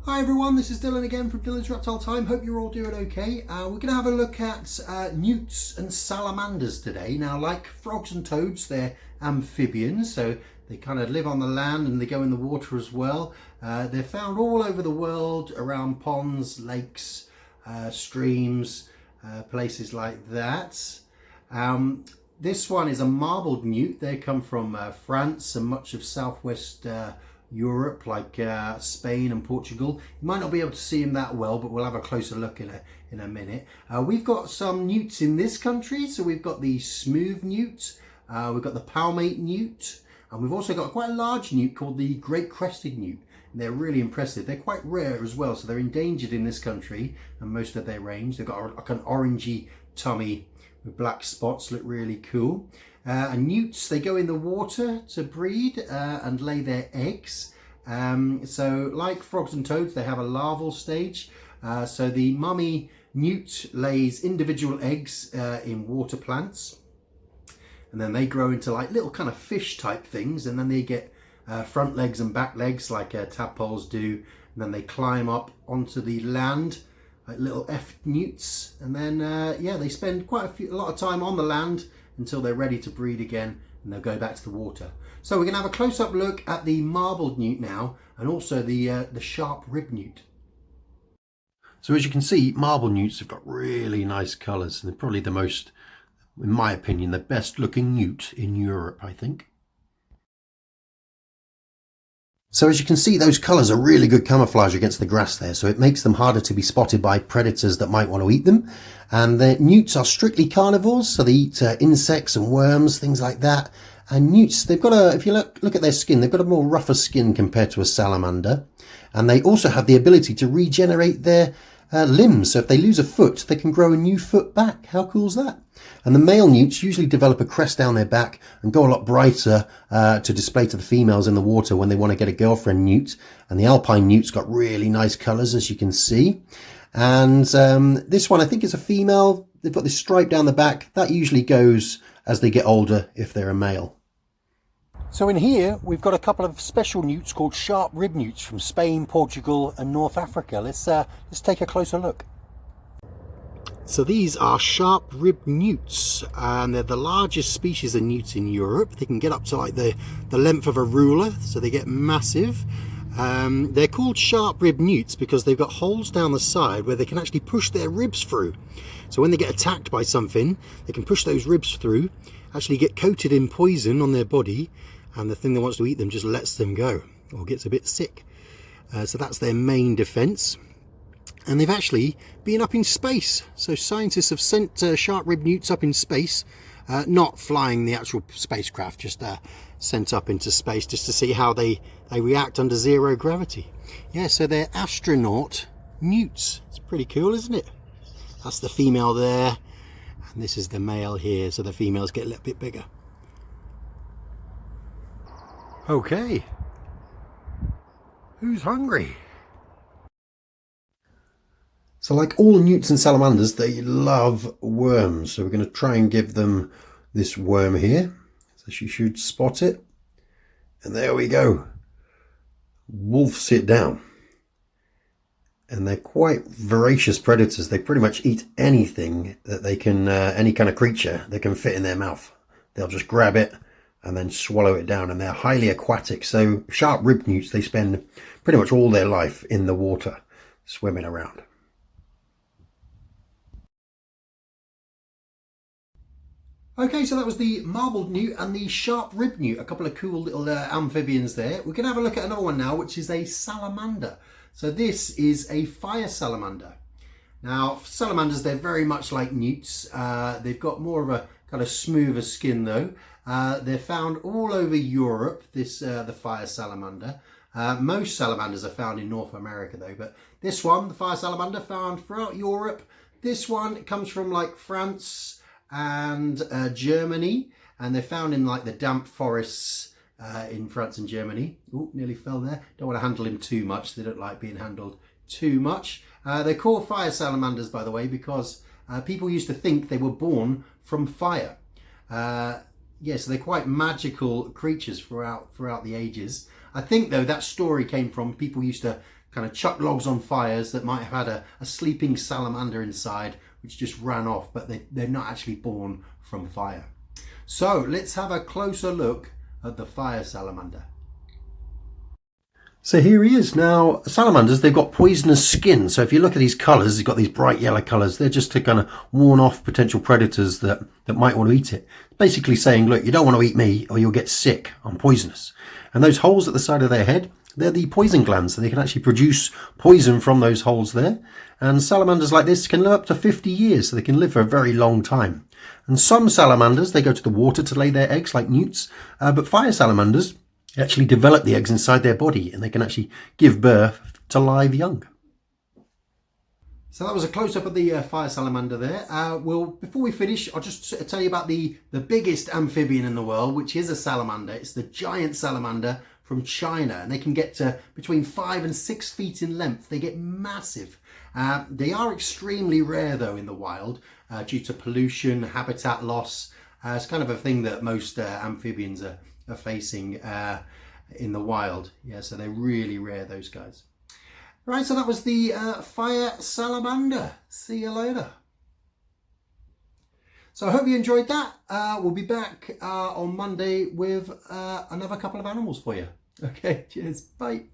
Hi everyone, this is Dylan again from Dylan's Reptile Time. Hope you're all doing okay. We're going to have a look at newts and salamanders today. Now, like frogs and toads, they're amphibians, so they kind of live on the land and they go in the water as well. They're found all over the world, around ponds, lakes, streams, places like that. This one is a marbled newt. They come from France and much of southwest Europe, like Spain and Portugal. You might not be able to see them that well, but we'll have a closer look in a minute. We've got some newts in this country. So we've got the smooth newt, we've got the palmate newt, and we've also got quite a large newt called the great crested newt. And they're really impressive. They're quite rare as well, so they're endangered in this country and most of their range. They've got like an orangey tummy with black spots, look really cool. And newts, they go in the water to breed and lay their eggs. So like frogs and toads, they have a larval stage. So the mummy newt lays individual eggs in water plants. And then they grow into like little kind of fish type things. And then they get front legs and back legs like tadpoles do. And then they climb up onto the land like little newts. And then, yeah, they spend a lot of time on the land until they're ready to breed again, and they'll go back to the water. So we're going to have a close-up look at the marbled newt now, and also the sharp-ribbed newt. So as you can see, marbled newts have got really nice colours, and they're probably the most, in my opinion, the best-looking newt in Europe, I think. So as you can see, those colours are really good camouflage against the grass there, so it makes them harder to be spotted by predators that might want to eat them. And the newts are strictly carnivores, so they eat insects and worms, things like that. And newts, they've got if you look at their skin, they've got a more rougher skin compared to a salamander. And they also have the ability to regenerate their limbs. So if they lose a foot, they can grow a new foot back. How cool is that? And the male newts usually develop a crest down their back and go a lot brighter to display to the females in the water when they want to get a girlfriend newt. And the Alpine Newt's got really nice colours, as you can see. And this one, I think, is a female. They've got this stripe down the back. That usually goes as they get older if they're a male. So in here, we've got a couple of special newts called sharp-ribbed newts from Spain, Portugal and North Africa. Let's take a closer look. So these are sharp-ribbed newts, and they're the largest species of newts in Europe. They can get up to like the length of a ruler, so they get massive. They're called sharp-ribbed newts because they've got holes down the side where they can actually push their ribs through. So when they get attacked by something, they can push those ribs through, actually get coated in poison on their body, and the thing that wants to eat them just lets them go or gets a bit sick. So that's their main defense. And they've actually been up in space. So scientists have sent sharp-ribbed newts up in space, not flying the actual spacecraft, just sent up into space just to see how they react under zero gravity. Yeah, so they're astronaut newts. It's pretty cool, isn't it? That's the female there, and this is the male here, so the females get a little bit bigger. Okay, who's hungry? So like all newts and salamanders, they love worms. So we're going to try and give them this worm here. So she should spot it. And there we go. Wolf sit down. And they're quite voracious predators. They pretty much eat anything that they can, any kind of creature that can fit in their mouth. They'll just grab it and then swallow it down. And they're highly aquatic. So sharp-ribbed newts, they spend pretty much all their life in the water, swimming around. Okay, so that was the marbled newt and the sharp-ribbed newt, a couple of cool little amphibians there. We're going to have a look at another one now, which is a salamander. So this is a fire salamander. Now, salamanders, they're very much like newts. They've got more of a kind of smoother skin though. They're found all over Europe, the fire salamander. Most salamanders are found in North America though, but this one, the fire salamander, found throughout Europe. This one comes from like France and Germany, and they're found in like the damp forests in France and Germany. Oh, nearly fell there. Don't want to handle him too much. They don't like being handled too much. They're called fire salamanders, by the way, because people used to think they were born from fire. Yeah, so they're quite magical creatures throughout the ages. I think though that story came from people used to kind of chuck logs on fires that might have had a sleeping salamander inside, which just ran off, but they're not actually born from fire. So let's have a closer look at the fire salamander. So here he is. Now, salamanders, they've got poisonous skin. So if you look at his colours, he's got these bright yellow colours. They're just to kind of warn off potential predators that might want to eat it. Basically saying, look, you don't want to eat me or you'll get sick. I'm poisonous. And those holes at the side of their head, they're the poison glands. So they can actually produce poison from those holes there. And salamanders like this can live up to 50 years. So they can live for a very long time. And some salamanders, they go to the water to lay their eggs like newts. But fire salamanders actually develop the eggs inside their body, and they can actually give birth to live young. So that was a close-up of the fire salamander there. Well, before we finish, I'll just tell you about the biggest amphibian in the world, which is a salamander. It's the giant salamander from China, and they can get to between 5 and 6 feet in length. They get massive. They are extremely rare, though, in the wild due to pollution, habitat loss. It's kind of a thing that most amphibians are facing in the wild. Yeah, so they're really rare, those guys. Right, so that was the fire salamander. See you later. So I hope you enjoyed that. We'll be back on Monday with another couple of animals for you. Okay, cheers, bye.